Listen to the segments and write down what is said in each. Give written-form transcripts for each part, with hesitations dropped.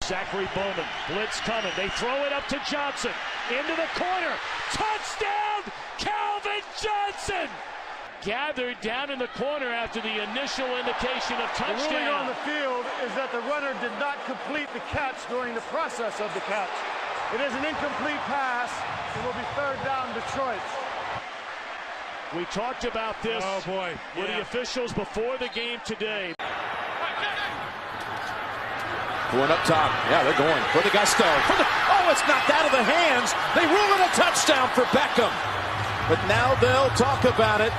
Zachary Bowman, blitz coming. They throw it up to Johnson. Into the corner. Touchdown, Calvin Johnson! Gathered down in the corner after the initial indication of touchdown. The ruling on the field is that the runner did not complete the catch during the process of the catch. It is an incomplete pass. It will be third down, Detroit. We talked about this with the officials before the game today. Going up top. Yeah, they're going for the gusto. It's knocked out of the hands. They rule it a touchdown for Beckham. But now they'll talk about it.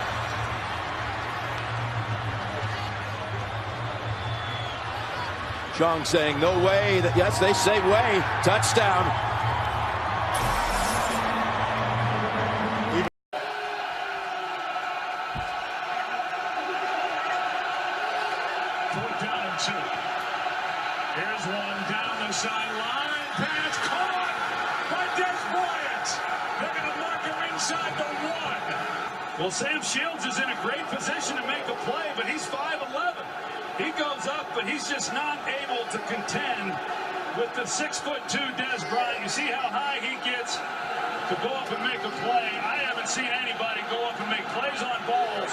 Chung saying no way. Yes, they say way. Touchdown. Fourth down and 2. Here's one down the sideline. Pass caught by Des Bryant. They're going to mark him inside the 1. Well, Sam Shields is in a great position to make a play, but he's 5'11". He goes up, but he's just not able to contend with the 6'2" Des Bryant. You see how high he gets to go up and make a play. I haven't seen anybody go up and make plays on balls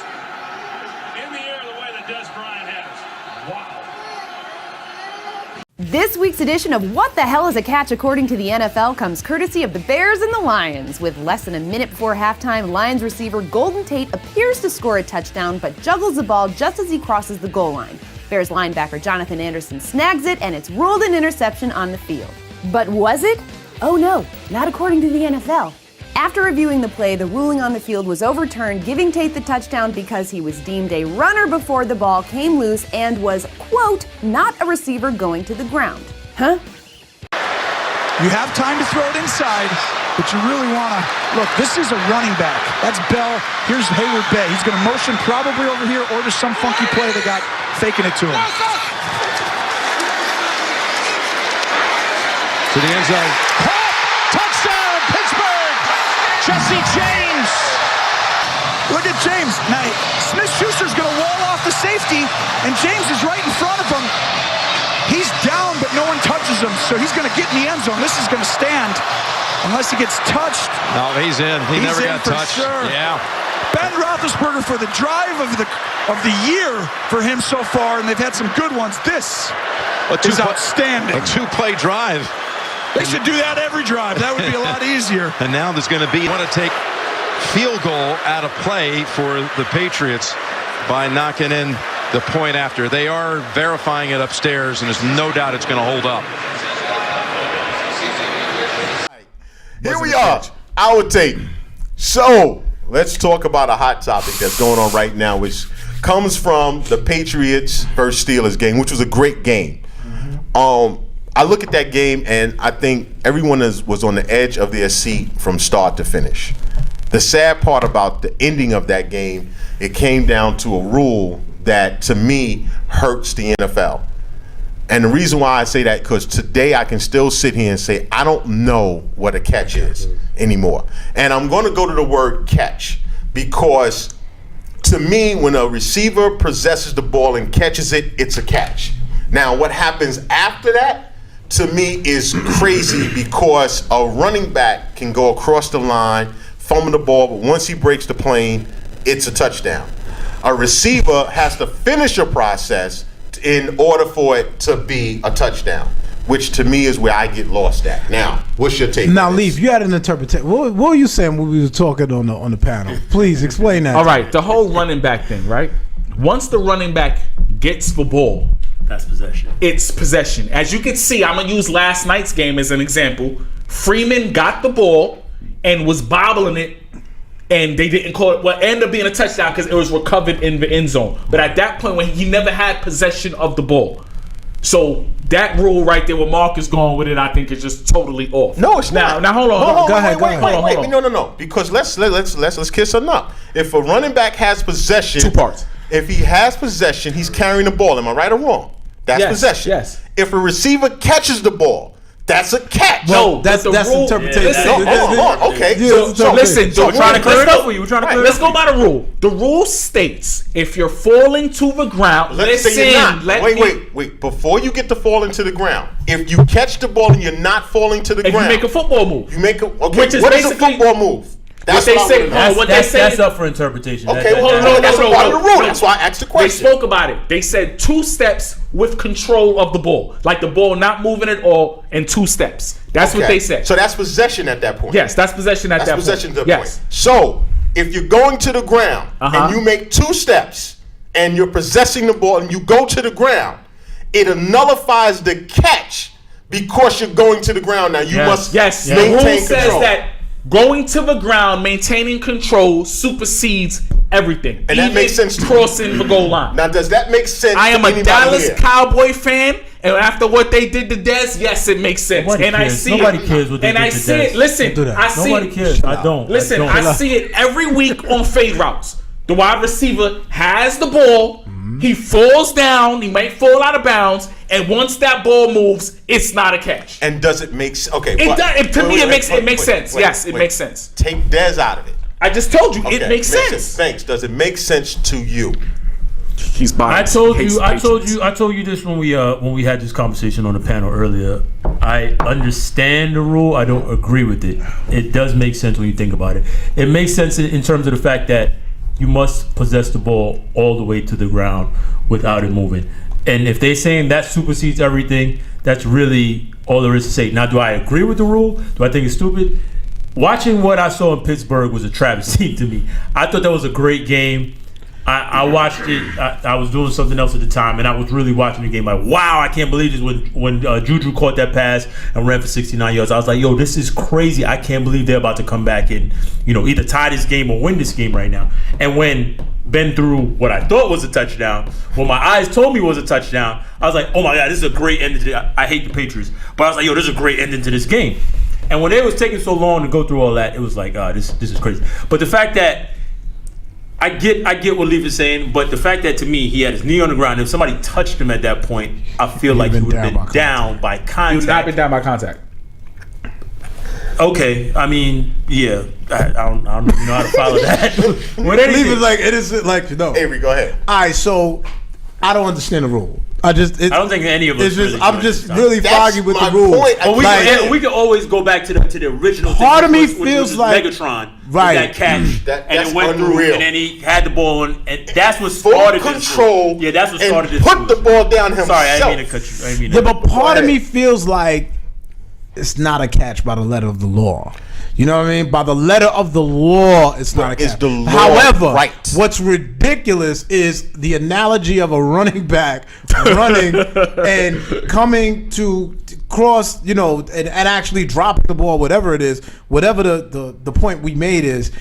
in the air the way that Des Bryant has. Wow. This week's edition of What the Hell is a Catch According to the NFL comes courtesy of the Bears and the Lions. With less than a minute before halftime, Lions receiver Golden Tate appears to score a touchdown but juggles the ball just as he crosses the goal line. Bears linebacker Jonathan Anderson snags it and it's ruled an interception on the field. But was it? Oh no, not according to the NFL. After reviewing the play, the ruling on the field was overturned, giving Tate the touchdown because he was deemed a runner before the ball came loose and was, quote, not a receiver going to the ground. Huh? You have time to throw it inside, but you really want to... Look, this is a running back. That's Bell. Here's Hayward Bay. He's going to motion probably over here or just some funky play they got faking it to him. To the end zone. Touchdown, Pittsburgh! Jesse James! Look at James. Now, Smith-Schuster's going to wall off the safety, and James is right in front of him. He's down, but no one touches him, so he's going to get in the end zone. This is going to stand unless he gets touched. No, he's in. He's never got touched. Sure. Yeah. Ben Roethlisberger for the drive of the year for him so far, and they've had some good ones. This is outstanding. A two-play drive. They should do that every drive. That would be a lot easier. And now there's going to be want to take field goal out of play for the Patriots by knocking in the point after. They are verifying it upstairs, and there's no doubt it's going to hold up. Here we are, our tape. So let's talk about a hot topic that's going on right now, which comes from the Patriots versus Steelers game, which was a great game. I look at that game, and I think everyone was on the edge of their seat from start to finish. The sad part about the ending of that game, it came down to a rule that, to me, hurts the NFL. And the reason why I say that, because today I can still sit here and say, I don't know what a catch is anymore. And I'm going to go to the word catch, because to me, when a receiver possesses the ball and catches it, it's a catch. Now, what happens after that, to me, is crazy, because a running back can go across the line, fumble the ball, but once he breaks the plane, it's a touchdown. A receiver has to finish a process in order for it to be a touchdown, which to me is where I get lost at. Now, what's your take? Now, Leaf, you had an interpretation. What were you saying when we were talking on the panel? Please explain that. All right, the whole running back thing, right? Once the running back gets the ball, that's possession. It's possession. As you can see, I'm going to use last night's game as an example. Freeman got the ball and was bobbling it, and they didn't call it. Well, it ended up being a touchdown because it was recovered in the end zone. But at that point, when he never had possession of the ball. So that rule right there, where Mark is going with it, I think is just totally off. No, it's not. Now hold on. Go ahead. Wait. No. Because let's kiss her up. If a running back has possession, two parts. If he has possession, he's carrying the ball. Am I right or wrong? That's possession. Yes. If a receiver catches the ball, that's a catch. No, that's but the rule- interpretation. Listen, hold on. Okay. Yeah, So listen, we're trying to clear it up for you. We're trying to clear it Let's up go for by the rule. The rule states if you're falling to the ground, let's say you're not. Wait. Before you get to falling to the ground, if you catch the ball and you're not falling to the If ground, you make a football move, you make a okay. Which is what is a basically- football move? That's they what I say- wanna know. oh, what they say- That's up for interpretation. Okay, That- well, that- that's a part of the rule. no. That's why I asked the they question. spoke about it. They said 2 steps with control of the ball, like the ball not moving at all in 2 steps. That's what Okay. they said. So that's possession at that point. Yes, that's possession at That's that possession point. at that point. So if you're going to the ground and you make 2 steps and you're possessing the ball and you go to the ground, it nullifies the catch because you're going to the ground. Now you must Yes, the maintain rule control. says that going to the ground, maintaining control supersedes everything. And that Even makes sense to me. crossing the goal line. Now does that make sense? I am to a anybody Dallas here? Cowboy fan, and after what they did to Dez, yes, it makes sense. Nobody and cares. I see Nobody it. cares what they and did I to see Dez. it. Listen, Don't do that. I see Nobody it. cares. I don't. Listen, I don't. I see it every week on fade routes. The wide receiver has the ball. He falls down. He might fall out of bounds. And once that ball moves, it's not a catch. And does it make sense? Okay. It but- does. To me, it makes sense. wait, Yes, it wait. makes sense. Take Dez out of it. I just told you, Okay, it makes sense. Thanks. Does it make sense to you? He's I told you this when we had this conversation on the panel earlier. I understand the rule. I don't agree with it. It does make sense when you think about it. It makes sense in terms of the fact that you must possess the ball all the way to the ground without it moving. And if they're saying that supersedes everything, that's really all there is to say. Now, do I agree with the rule? Do I think it's stupid? Watching what I saw in Pittsburgh was a travesty to me. I thought that was a great game. I watched it. I was doing something else at the time, and I was really watching the game. Like, wow, I can't believe this. When Juju caught that pass and ran for 69 yards, I was like, yo, this is crazy. I can't believe they're about to come back and either tie this game or win this game right now. And when Ben threw what I thought was a touchdown, what my eyes told me was a touchdown, I was like, oh my God, this is a great ending to I hate the Patriots, but I was like, yo, this is a great ending to this game. And when it was taking so long to go through all that, it was like, this is crazy. But the fact that I get what Leaf is saying, but the fact that to me he had his knee on the ground, if somebody touched him at that point, I feel like he would have been down by contact. He would not been down by contact. Okay, I mean, yeah, I don't know how to follow that. Leave it like it is like no. Avery, go ahead. All right, so I don't understand the rule. I don't think any of us. It's just really I'm do. just really That's foggy with my the rules. point. But we can always go back to the original. Part of me which feels was like- Megatron, right. That catch, That's and it went through, unreal. and then he had the ball, and that's what Full started control. This. Yeah, that's what and started this. put the ball down himself. Sorry, I didn't mean to cut you. I didn't mean to. Yeah, but part of ahead. me feels like it's not a catch by the letter of the law. You know what I mean? By the letter of the law, it's not a catch. Is the law However, right? What's ridiculous is the analogy of a running back running and coming to cross, and actually dropping the ball, whatever it is, whatever the point we made is.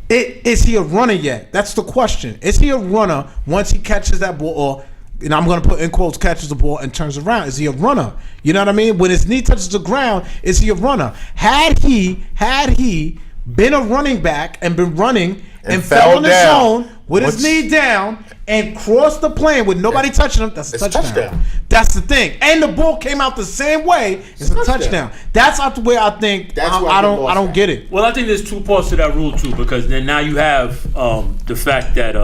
Is he a runner yet? That's the question. Is he a runner once he catches that ball, or and I'm going to put in quotes, catches the ball and turns around? Is he a runner? You know what I mean? When his knee touches the ground, is he a runner? Had he been a running back and been running and fell in the zone with his knee down and crossed the plane with nobody touching him, that's a touchdown. That's the thing. And the ball came out the same way. It's a touchdown. That's not the way I think. I don't get it. Well, I think there's 2 parts to that rule too, because then now you have the fact that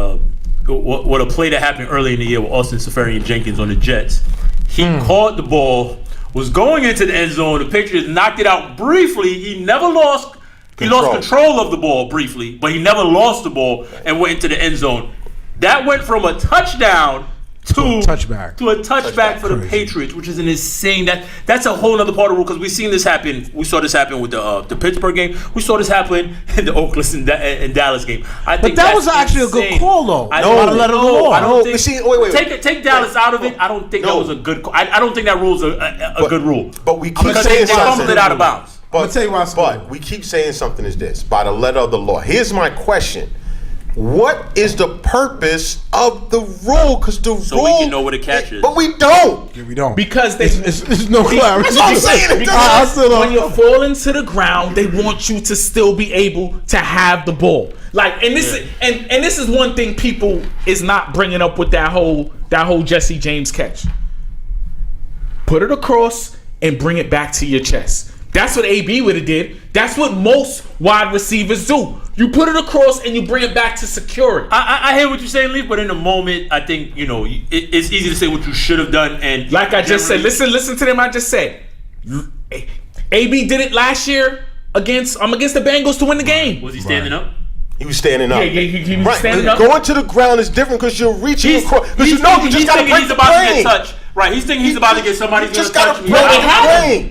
what a play that happened early in the year with Austin Seferian-Jenkins on the Jets. He caught the ball, was going into the end zone. The Patriots knocked it out briefly. He never lost. He lost control of the ball briefly, but he never lost the ball and went into the end zone. That went from a touchdown to a touchback for the Patriots, which is an insane. That's a whole other part of the rule, because we've seen this happen. We saw this happen with the Pittsburgh game. We saw this happen in the Oakland and Dallas game. I think that was actually a good call, though. I don't think. Wait. Take Dallas out of it. I don't think that was a good call. I don't think that rule's a good rule. But we keep because saying they fumbled something. it out of bounds. But, I'll tell you why it's but we keep saying something is this, by the letter of the law. Here's my question. What is the purpose of the rule? Because the rule... So we can know what a catch is. But we don't. Yeah, we don't. Because it's no clarity. That's what I'm saying. Because when you're falling to the ground, they want you to still be able to have the ball. Like, and this is and this is one thing people is not bringing up with that whole Jesse James catch. Put it across. and bring it back to your chest. That's what AB would have did. That's what most wide receivers do. You put it across and you bring it back to secure it. I hear what you're saying, Leaf, but in the moment, I think, it's easy to say what you should have done. And like I just said, listen to them. I just said, AB did it last year against the Bengals to win the game. Was he standing up? He was standing up. Yeah, he was standing up. Going to the ground is different because you're reaching across. Because you just got to break he's the about to plane. get touched. Right, he's thinking he's about to get somebody's going to touch me.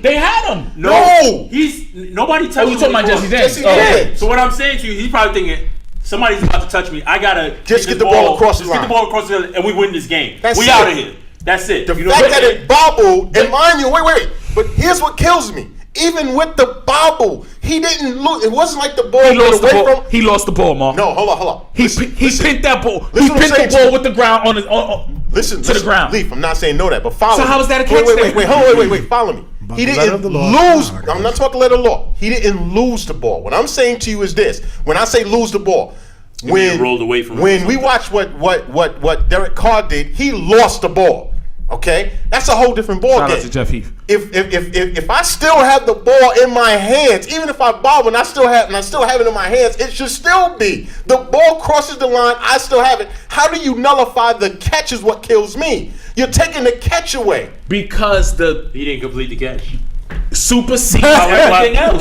They had him. No. Nobody touched him. You talking about Jesse James? Yes. So what I'm saying to you, he's probably thinking, somebody's about to touch me. I got to just get the ball across the line. Get the ball across the line, and we win this game. We out of here. That's it. The fact that it bobbled, and mind you, wait. But here's what kills me. Even with the bobble, he didn't lose. It wasn't like the ball went away from. He lost the ball, Mark. No, hold on. He pinned that ball. He pinned the ball with the ground on his the ground. Leaf, I'm not saying no that, but follow me. So how is that a catch? Wait, follow me. He didn't lose. I'm not talking letter of the law. He didn't lose the ball. What I'm saying to you is this: when I say lose the ball, when rolled away from when we watch what Derek Carr did, he lost the ball. Okay, that's a whole different ball game. Shout out to Jeff Heath. If I still have the ball in my hands, even if I bobble and I still have it in my hands, it should still be. The ball crosses the line, I still have it. How do you nullify the catch is what kills me? You're taking the catch away. Because he didn't complete the catch. Supersedes everything else.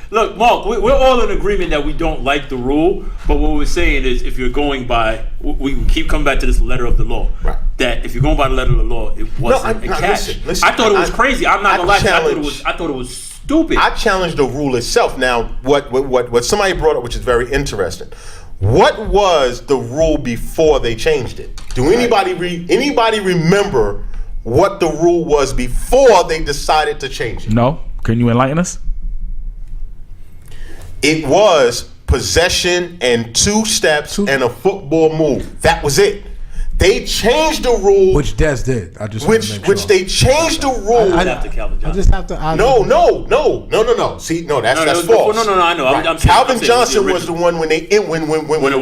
Look, Mark, we're all in agreement that we don't like the rule, but what we're saying is if you're going by, we keep coming back to this letter of the law. Right. That if you're going by the letter of the law, it wasn't a catch. Listen, I thought it was crazy. I'm not gonna lie. I thought it was stupid. I challenged the rule itself. Now, what somebody brought up, which is very interesting. What was the rule before they changed it? Do anybody remember what the rule was before they decided to change it? No. Can you enlighten us? It was possession and 2 steps and a football move. That was it. They changed the rule, which Des did. I just which they changed the rule. I just have to. No. See, no, that's false. No, I know. Right. Calvin Johnson was the one when the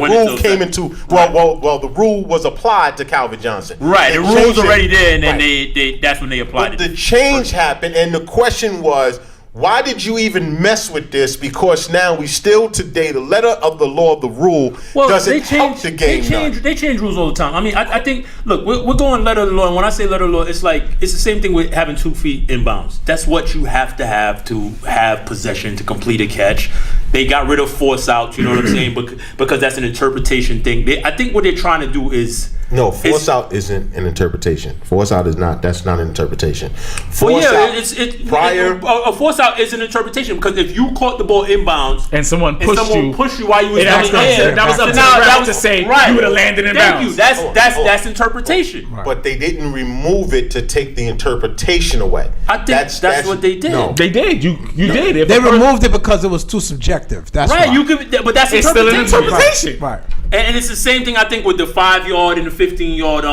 rule came into. Well, the rule was applied to Calvin Johnson. Right, the rule was already there, and then they that's when they applied it. But the change happened, and the question was, why did you even mess with this? Because now we still today, the letter of the law of the rule doesn't help the game. They change rules all the time. I mean, I think, look, we're going letter of the law, and when I say letter of the law, it's the same thing with having 2 feet inbounds. That's what you have to have possession to complete a catch. They got rid of force out, you know what I'm saying? Because that's an interpretation thing. I think what they're trying to do is... No, force out isn't an interpretation. Force out is not. That's not an interpretation. A force out is an interpretation because if you caught the ball inbounds and someone pushed you while you was down there, that was up to the ground to say you would have landed in bounds. Thank you. That's interpretation. Right. But they didn't remove it to take the interpretation away. I think that's what they did. No. They did. You did. They removed it because it was too subjective. That's right. Why. You could, but that's it's still an interpretation. Right. And it's the same thing I think with the 5-yard and the 15-yard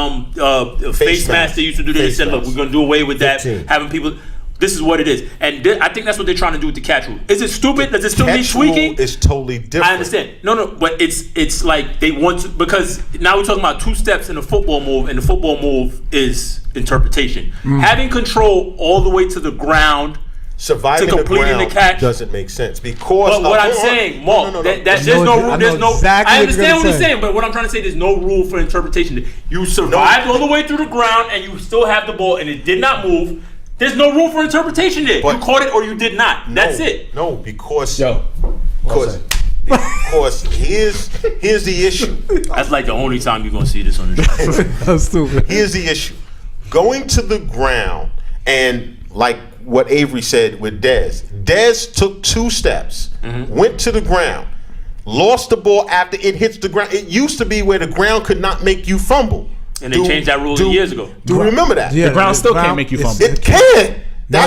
face mask they used to do. They said, look, we're going to do away with that. Having people, this is what it is. And I think that's what they're trying to do with the catch rule. Is it stupid? Does it still need tweaking? It's totally different. I understand. No, but it's like they want to, because now we're talking about 2 steps in a football move, and the football move is interpretation. Having control all the way to the ground. Surviving to completing the catch doesn't make sense because. But what I'm saying, Mark, there's no rule. There's no. I understand what you're saying, but what I'm trying to say, there's no rule for interpretation. You survived all the way through the ground, and you still have the ball, and it did not move. There's no rule for interpretation there. You caught it or you did not. That's it. No, because here's the issue. That's like the only time you're gonna see this on the show. That's stupid. Here's the issue: going to the ground and like. What Avery said with Dez. Dez took 2 steps, went to the ground, lost the ball after it hits the ground. It used to be where the ground could not make you fumble. And they changed that rule years ago. Do you remember that? Yeah, the ground still can't make you fumble. It can. No,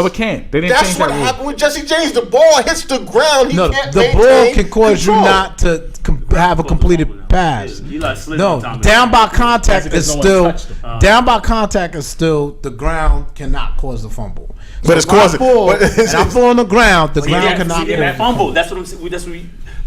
it can't. They didn't change that rule. That's what happened with Jesse James. The ball hits the ground. The ball can cause you not to have a completed pass. No, down by contact is still the ground cannot cause the fumble. But it's causing. And I fall on the ground. The ground cannot. He didn't fumble. This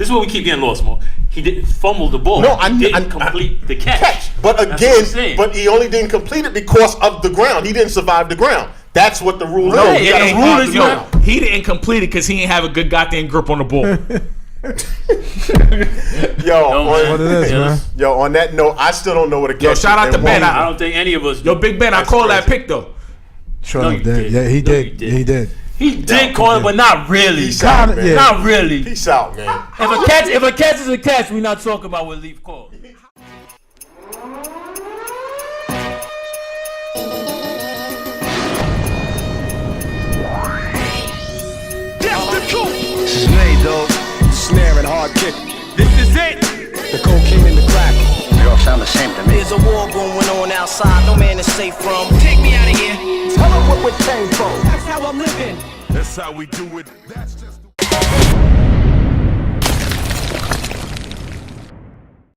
is what we keep getting lost, Mo. He didn't fumble the ball. No, he didn't complete the catch. But again, he only didn't complete it because of the ground. He didn't survive the ground. That's what the rule No, is. he didn't complete it because he didn't have a good goddamn grip on the ball. On that note, I still don't know what a catch. Yo, shout out to Ben. I don't think any of us. Yo, Big Ben, I called that pick though. Sure, did. Yeah, he did. He did. He did call it, but not really. Peace out, man. Not really. Peace out, man. If a catch is a catch, we're not talking about what Leaf called. This is made, though. Snare and hard kick. This is it. The cocaine and the crack. They all sound the same to me. There's a war going on outside. No man is safe from. Take me out of here. Tell them what we came from. That's how I'm living. That's how we do it. That's just